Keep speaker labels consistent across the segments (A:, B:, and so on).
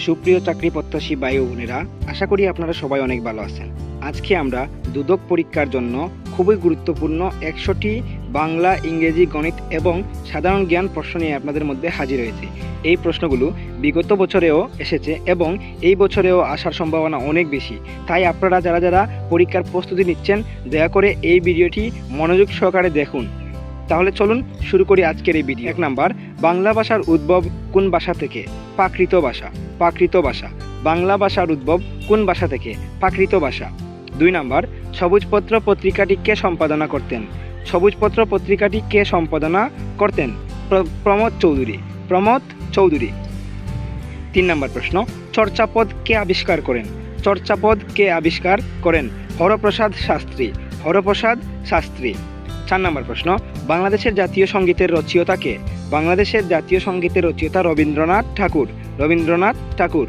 A: সুপ্রিয় চাকরি প্রত্যাশী ভাই ও বোনেরা, আশা করি আপনারা সবাই অনেক ভালো আছেন। আজকে আমরা দুদক পরীক্ষার জন্য খুবই গুরুত্বপূর্ণ 100টি বাংলা, ইংরেজি, গণিত এবং সাধারণ জ্ঞান প্রশ্ন নিয়ে আপনাদের মধ্যে হাজির হয়েছে। এই প্রশ্নগুলো বিগত বছরেও এসেছে এবং এই বছরেও আসার সম্ভাবনা অনেক বেশি। তাই আপনারা যারা যারা পরীক্ষার প্রস্তুতি নিচ্ছেন, দয়া করে এই ভিডিওটি মনোযোগ সহকারে দেখুন। তাহলে চলুন শুরু করি আজকের এই ভিডিও। 1 নাম্বার, বাংলা ভাষার উদ্ভব কোন ভাষা থেকে? প্রাকৃত ভাষা। প্রাকৃত ভাষা। বাংলা ভাষার উদ্ভব কোন ভাষা থেকে? প্রাকৃত ভাষা। 2 নাম্বার, সবুজপত্র পত্রিকাটি কে সম্পাদনা করতেন? সবুজপত্র পত্রিকাটি কে সম্পাদনা করতেন? প্রমোদ চৌধুরী। প্রমোদ চৌধুরী। 3 নাম্বার প্রশ্ন, চর্যাপদ কে আবিষ্কার করেন? চর্যাপদ কে আবিষ্কার করেন? হরপ্রসাদ শাস্ত্রী। হরপ্রসাদ শাস্ত্রী। 4 নম্বর প্রশ্ন, বাংলাদেশের জাতীয় সঙ্গীতের রচয়িতা কে? বাংলাদেশের জাতীয় সঙ্গীতের রচয়িতা রবীন্দ্রনাথ ঠাকুর। রবীন্দ্রনাথ ঠাকুর।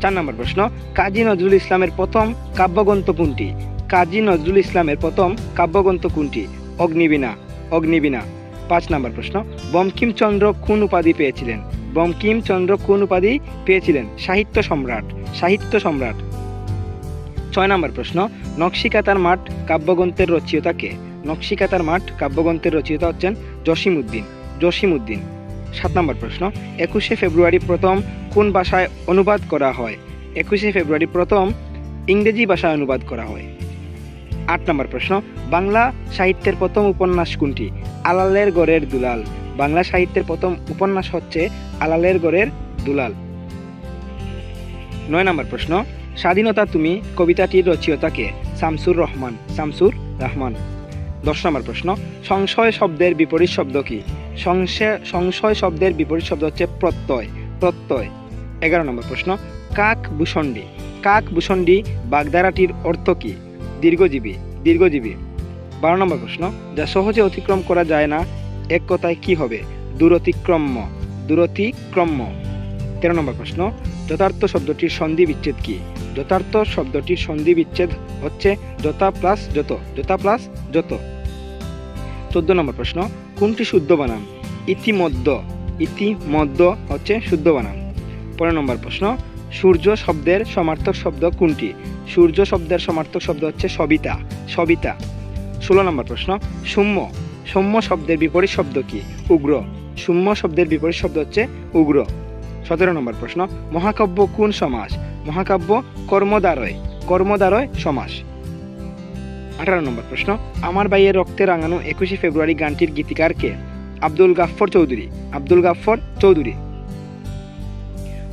A: 4 নম্বর প্রশ্ন, কাজী নজরুল ইসলামের প্রথম কাব্যগ্রন্থ কোনটি? কাজী নজরুল ইসলামের প্রথম কাব্যগ্রন্থ কোনটি? অগ্নিবীণা। অগ্নিবীণা। 5 নম্বর প্রশ্ন, বঙ্কিমচন্দ্র কোন উপাধি পেয়েছিলেন? বঙ্কিমচন্দ্র কোন উপাধি পেয়েছিলেন? সাহিত্য সম্রাট। সাহিত্য সম্রাট। 6 নম্বর প্রশ্ন, নকশিকাতার মাঠ কাব্যগ্রন্থের রচয়িতা কে? নকশিকাতার মাঠ কাব্যগ্রন্থের রচয়িতা হচ্ছেন জসিম উদ্দিন। জসিম উদ্দিন। 7 নম্বর প্রশ্ন, 21শে ফেব্রুয়ারি প্রথম কোন ভাষায় অনুবাদ করা হয়? 21শে ফেব্রুয়ারি প্রথম ইংরেজি ভাষায় অনুবাদ করা হয়। 8 নম্বর প্রশ্ন, বাংলা সাহিত্যের প্রথম উপন্যাস কোনটি? আলালের গড়ের দুলাল। বাংলা সাহিত্যের প্রথম উপন্যাস হচ্ছে আলালের গড়ের দুলাল। 9 নম্বর প্রশ্ন, স্বাধীনতা তুমি কবিতাটির রচয়িতা কে? শামসুর রহমান। শামসুর রহমান। 10 নম্বর প্রশ্ন, সংশয় শব্দের বিপরীত শব্দ কি? সংশয় শব্দের বিপরীত শব্দ হচ্ছে প্রত্যয়। প্রত্যয়। 11 নম্বর প্রশ্ন, কাকভূষণ্ডী। কাকভূষণ্ডী বাগধারাটির অর্থ কি? দীর্ঘজীবী। দীর্ঘজীবী। 12 নম্বর প্রশ্ন, যা সহজে অতিক্রম করা যায় না, এক কথায় কি হবে? দূরতিক্রম্য। দূরতিক্রম্য। 13 নম্বর প্রশ্ন, যথার্থ শব্দটির সন্ধি বিচ্ছেদ কি? যথার্থ শব্দটির সন্ধি বিচ্ছেদ হচ্ছে যথা প্লাস যত। যথা প্লাস যত। 14 নম্বর প্রশ্ন, কোনটি শুদ্ধ বানান? ইতিমধ্য। ইতিমধ্য হচ্ছে শুদ্ধ বানান। 15 নম্বর প্রশ্ন, সূর্য শব্দের সমার্থক শব্দ কোনটি? সূর্য শব্দের সমার্থক শব্দ হচ্ছে সবিতা। সবিতা। 16 নম্বর প্রশ্ন, সৌম্য। সৌম্য শব্দের বিপরীত শব্দ কি? উগ্র। সৌম্য শব্দের বিপরীত শব্দ হচ্ছে উগ্র। 17 নম্বর প্রশ্ন, মহাকাব্য কোন সমাস? মহাকাব্য কর্মদ্বারয়। কর্মদ্বারয় সমাস। 18 নম্বর প্রশ্ন, আমার ভাইয়ের রক্তে রাঙানো 21শে ফেব্রুয়ারি গানটির গীতিকার কে? আব্দুল গাফফর চৌধুরী। আব্দুল গাফফর চৌধুরী।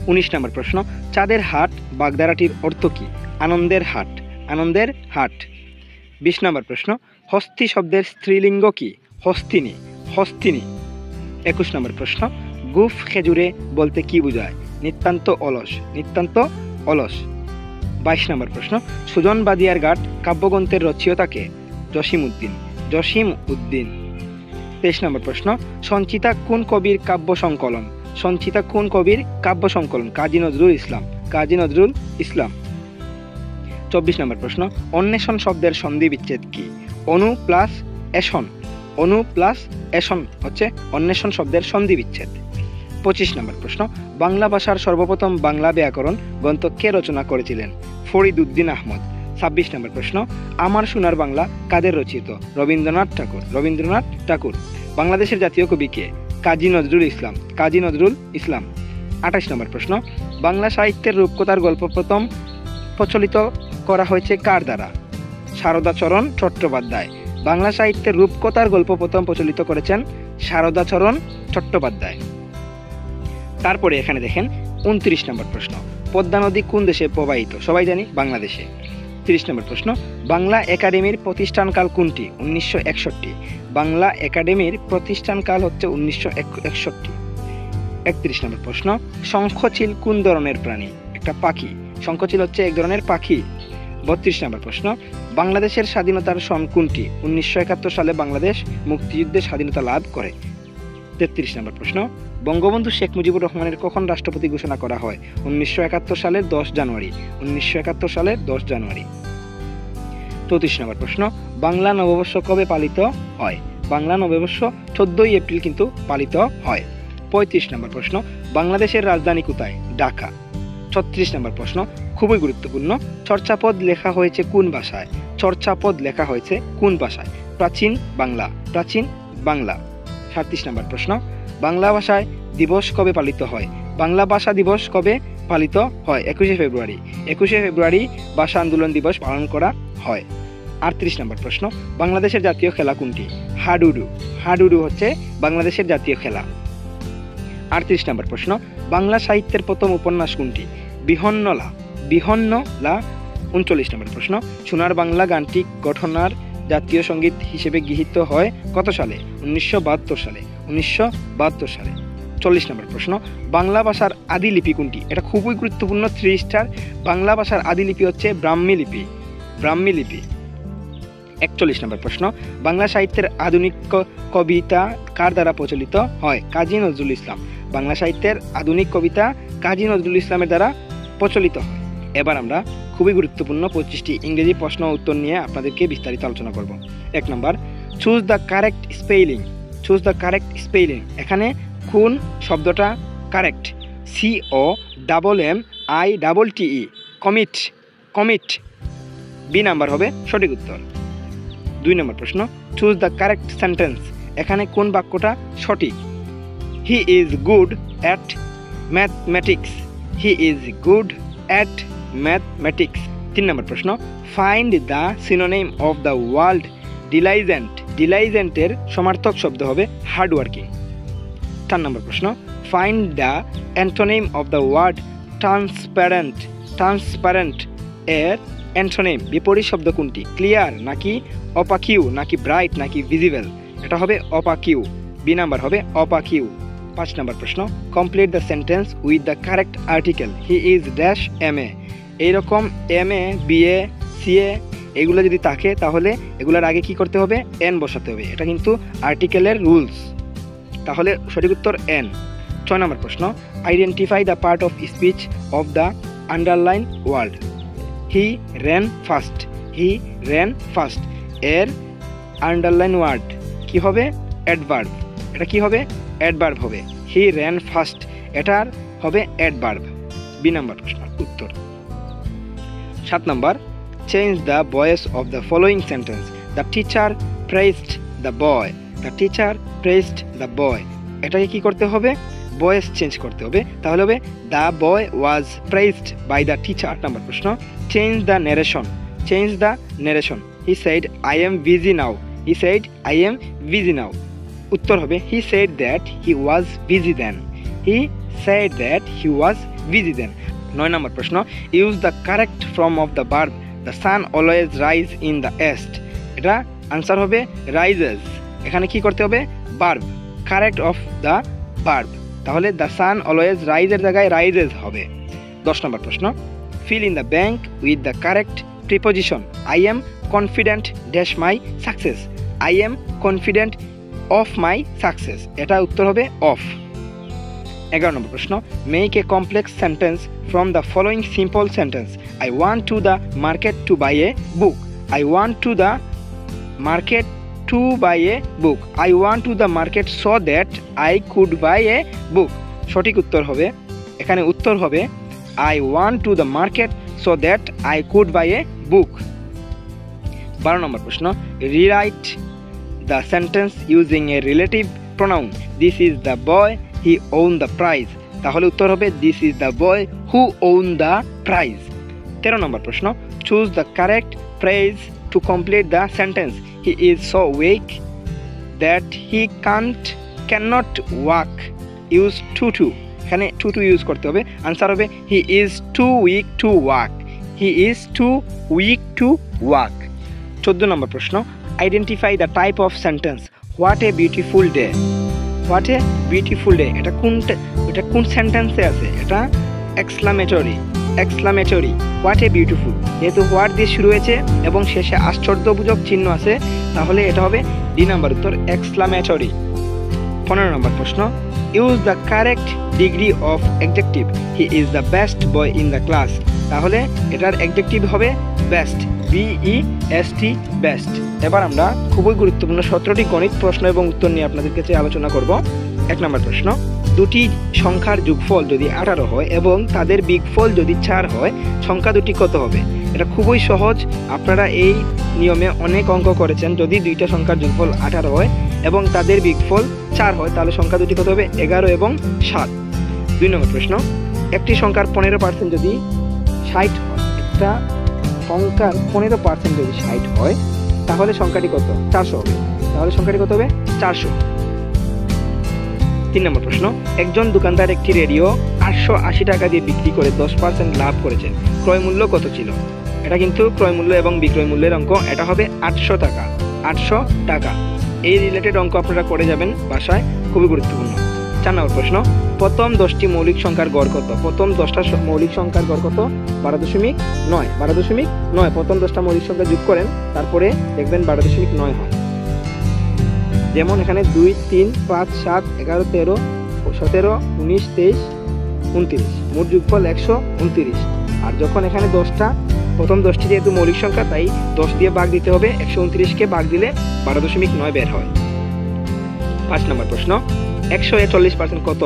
A: 19 নম্বর প্রশ্ন, চাঁদের হাট বাগধারাটির অর্থ কি? আনন্দের হাট। আনন্দের হাট। 20 নম্বর প্রশ্ন, হস্তি শব্দের স্ত্রীলিঙ্গ কি? হস্তিনী। হস্তিনী। 21 নম্বর প্রশ্ন, গুফ খেজুরে বলতে কি বোঝায়? নিতান্ত অলস। নিতান্ত অলস। 22 নম্বর প্রশ্ন, সুজন বাদিয়ার ঘাট কাব্যগ্রন্থের রচয়িতা কে? জসিম উদ্দিন। জসিম উদ্দিন। 23 নম্বর প্রশ্ন, সঞ্চিতা কোন কবির কাব্য সংকলন? সঞ্চিতা কোন কবির কাব্য সংকলন? কাজী নজরুল ইসলাম। কাজী নজরুল ইসলাম। 24 নম্বর প্রশ্ন, অন্বেষণ শব্দের সন্ধি বিচ্ছেদ কি? অনু প্লাস এষণ। অনু প্লাস এষণ হচ্ছে অন্বেষণ শব্দের সন্ধি বিচ্ছেদ। 25 নম্বর প্রশ্ন, বাংলা ভাষার সর্বপ্রথম বাংলা ব্যাকরণ গ্রন্থ কে রচনা করেছিলেন? ফরিদ উদ্দিন আহমদ। 26 নম্বর প্রশ্ন, আমার সোনার বাংলা কাদের রচিত? রবীন্দ্রনাথ ঠাকুর। রবীন্দ্রনাথ ঠাকুর। বাংলাদেশের জাতীয় কবি কে? কাজী নজরুল ইসলাম। কাজী নজরুল ইসলাম। 28 নম্বর প্রশ্ন, বাংলা সাহিত্যের রূপকথার গল্প প্রথম প্রচলিত করা হয়েছে কার দ্বারা? শারদাচরণ চট্টোপাধ্যায়। বাংলা সাহিত্যের রূপকথার গল্প প্রথম প্রচলিত করেছেন শারদাচরণ চট্টোপাধ্যায়। তারপরে এখানে দেখেন 29 নম্বর প্রশ্ন, পদ্মা নদী কোন দেশে প্রবাহিত? সবাই জানি বাংলাদেশে। 30 নম্বর প্রশ্ন, বাংলা একাডেমির প্রতিষ্ঠানকাল কোনটি? 1961। বাংলা একাডেমির প্রতিষ্ঠানকাল হচ্ছে 1961। 31 নম্বর প্রশ্ন, শঙ্খচিল কোন ধরনের প্রাণী? একটা পাখি। শঙ্খচিল হচ্ছে এক ধরনের পাখি। 32 নম্বর প্রশ্ন, বাংলাদেশের স্বাধীনতার সন কোনটি? 1971 সালে বাংলাদেশ মুক্তিযুদ্ধে স্বাধীনতা লাভ করে। 33 নম্বর প্রশ্ন, বঙ্গবন্ধু শেখ মুজিবুর রহমানের কখন রাষ্ট্রপতি ঘোষণা করা হয়? 1971 সালের 10 জানুয়ারি। 1971 সালের 10 জানুয়ারি। 34 নম্বর প্রশ্ন, বাংলা নববর্ষ কবে পালিত হয়? বাংলা নববর্ষ 14ই এপ্রিল কিন্তু পালিত হয়। 35 নম্বর প্রশ্ন, বাংলাদেশের রাজধানী কোথায়? ঢাকা। 36 নম্বর প্রশ্ন খুবই গুরুত্বপূর্ণ। চর্যাপদ লেখা হয়েছে কোন ভাষায়? চর্যাপদ লেখা হয়েছে কোন ভাষায়? প্রাচীন বাংলা। প্রাচীন বাংলা। 37 নম্বর প্রশ্ন বাংলা ভাষায় দিবস কবে পালিত হয়? বাংলা ভাষা দিবস কবে পালিত হয়? 21শে ফেব্রুয়ারি। 21শে ফেব্রুয়ারি ভাষা আন্দোলন দিবস পালন করা হয়। 38 নম্বর প্রশ্ন বাংলাদেশের জাতীয় খেলা কোনটি? হাডুডু। হাডুডু হচ্ছে বাংলাদেশের জাতীয় খেলা। 38 নম্বর প্রশ্ন বাংলা সাহিত্যের প্রথম উপন্যাস কোনটি? বিহন্নলা। বিহন্নলা। 39 নম্বর প্রশ্ন সোনার বাংলা গানটি ঘটনার জাতীয় সঙ্গীত হিসেবে গৃহীত হয় কত সালে? 1972 সালে। 1972 সালে। 40 নম্বর প্রশ্ন বাংলা ভাষার আদি লিপি কোনটি? এটা খুবই গুরুত্বপূর্ণ 3 স্টার। বাংলা ভাষার আদি লিপি হচ্ছে ব্রাহ্মী লিপি। ব্রাহ্মী লিপি। 41 নম্বর প্রশ্ন বাংলা সাহিত্যের আধুনিক কবিতা কার দ্বারা প্রচলিত হয়? কাজী নজরুল ইসলাম। বাংলা সাহিত্যের আধুনিক কবিতা কাজী নজরুল ইসলামের দ্বারা প্রচলিত হয়। এবার আমরা খুবই গুরুত্বপূর্ণ 25টি ইংরেজি প্রশ্ন উত্তর নিয়ে আপনাদেরকে বিস্তারিত আলোচনা করব। 1 number choose the correct spelling. Choose the correct spelling. এখানে কোন শব্দটা correct? COMMITTE। Commit. Commit. B number হবে সঠিক উত্তর। 2 নম্বর প্রশ্ন চুজ দ্য কারেক্ট সেন্টেন্স। এখানে কোন বাক্যটা সঠিক? He is good at mathematics. He is good at mathematics. 3 number প্রশ্ন find the synonym of the word diligent. ডিলাইজেন্টের সমার্থক শব্দ হবে হার্ড ওয়ার্কিং। 4 নম্বর প্রশ্ন find the antonym of the word transparent. Transparent এর অ্যান্টোনিম বিপরীত শব্দ কোনটি? ক্লিয়ার নাকি অপাকিউ নাকি ব্রাইট নাকি ভিজিবল? এটা হবে অপাকিউ। বি নাম্বার হবে অপাকিউ। 5 নম্বর প্রশ্ন complete the sentence with the correct article. He is dash MA। এইরকম MA BA CA এগুলো যদি থাকে তাহলে এগুলোর আগে কি করতে হবে? এন বসাতে হবে। এটা কিন্তু আর্টিকেলের রুলস। তাহলে সঠিক উত্তর এন। 6 নম্বর প্রশ্ন identify the part of speech of the underline word. He ran fast. He ran fast এর আন্ডারলাইন ওয়ার্ড কি হবে? অ্যাডভার্ব। এটা কি হবে? অ্যাডভার্ব হবে। হি র্যান ফাস্ট এটার হবে অ্যাডভার্ব। বি নাম্বার প্রশ্ন উত্তর। 7 number change the voice of the following sentence. The teacher praised the boy. The teacher praised the boy. এটাকে কি করতে হবে? ভয়েস চেঞ্জ করতে হবে। তাহলে হবে the boy was praised by the teacher. 8 number প্রশ্ন change the narration. Change the narration. He said I am busy now. He said I am busy now. উত্তর হবে he said that he was busy then. He said that he was busy then. 9 number প্রশ্ন use the correct form of the verb the sun always rise in the east. এটা answer হবে rises. এখানে কি করতে হবে? Verb. Correct of the verb. তাহলে the sun always রাইজের জায়গায় রাইজেস হবে। 10 নম্বর প্রশ্ন fill in the bank with the correct preposition. I am confident dash my success. I am confident of my success. এটা উত্তর হবে অফ। 11 নম্বর প্রশ্ন make a complex sentence from the following simple sentence. I want to the market to buy a book. I want to the market to buy a book. I want to the market so that I could buy a book. সঠিক উত্তর হবে এখানে উত্তর হবে I want to the market so that I could buy a book. 12 number প্রশ্ন rewrite the sentence using a relative pronoun. This is the boy he won the prize. তাহলে উত্তর হবে this is the boy who won the prize. 13 number প্রশ্ন choose the correct phrase to complete the sentence. He is so weak that he cannot walk. Use too. এখানে too use করতে হবে। Answer হবে he is too weak to walk. He is too weak to walk. 14 নম্বর প্রশ্ন identify the type of sentence. What a beautiful day. What a beautiful day এটা কোন সেন্টেন্সে আছে? এটা exclamatory. Exclamatory what a beautiful. যেহেতু what দিয়ে শুরু হয়েছে এবং শেষে আশ্চর্যবোধক চিহ্ন আছে তাহলে এটা হবে ডি নাম্বার উত্তর এক্সক্লামেটরি। 15 নম্বর প্রশ্ন use the correct degree of adjective. He is the best boy in the class. তাহলে এটার অ্যাডজেক্টিভ হবে বেস্ট। BEST best. এবার আমরা খুবই গুরুত্বপূর্ণ 17টি গণিত প্রশ্ন এবং উত্তর নিয়ে আপনাদের কাছে আলোচনা করব। 1 নম্বর প্রশ্ন দুটি সংখ্যার যোগফল যদি 18 হয় এবং তাদের বিগফল যদি 4 হয়, সংখ্যা দুটি কত হবে? এটা খুবই সহজ, আপনারা এই নিয়মে অনেক অঙ্ক করেছেন। যদি দুইটা সংখ্যার যোগফল 18 হয় এবং তাদের বিগফল 4 হয়, তাহলে সংখ্যা দুটি কত হবে? 11 এবং 7। 2 নম্বর প্রশ্ন, একটি সংখ্যার 15% যদি 60 হয়, একটা সংখ্যার 15% যদি 60 হয়, তাহলে সংখ্যাটি কত? 400 হবে। তাহলে সংখ্যাটি কত হবে? 400। 3 নম্বর প্রশ্ন, একজন দোকানদার একটি রেডিও 880 টাকা দিয়ে বিক্রি করে 10% লাভ করেছেন। ক্রয় মূল্য কত ছিল? এটা কিন্তু ক্রয় মূল্য এবং বিক্রয় মূল্যের অঙ্ক। এটা হবে 800 টাকা। 800 টাকা। এই রিলেটেড অঙ্ক আপনারা করে যাবেন বাসায়, খুবই গুরুত্বপূর্ণ। 4 নম্বর প্রশ্ন, প্রথম 10টি মৌলিক সংখ্যার গড় কত? প্রথম 10টা মৌলিক সংখ্যার গড় কত? 12.9। 12.9। প্রথম 10টা মৌলিক সংখ্যা যোগ করেন, তারপরে দেখবেন 12.9 হয়। যেমন এখানে 2, 3, 5, 7, 11, 13, 17, 19, 23, 29, মোট যোগফল 129। আর যখন এখানে প্রথম 10টি যেহেতু মৌলিক সংখ্যা, তাই 10 দিয়ে ভাগ দিতে হবে। 129কে ভাগ দিলে 12.9 বের হয়। 5 নম্বর প্রশ্ন, 100 এর 40% কত?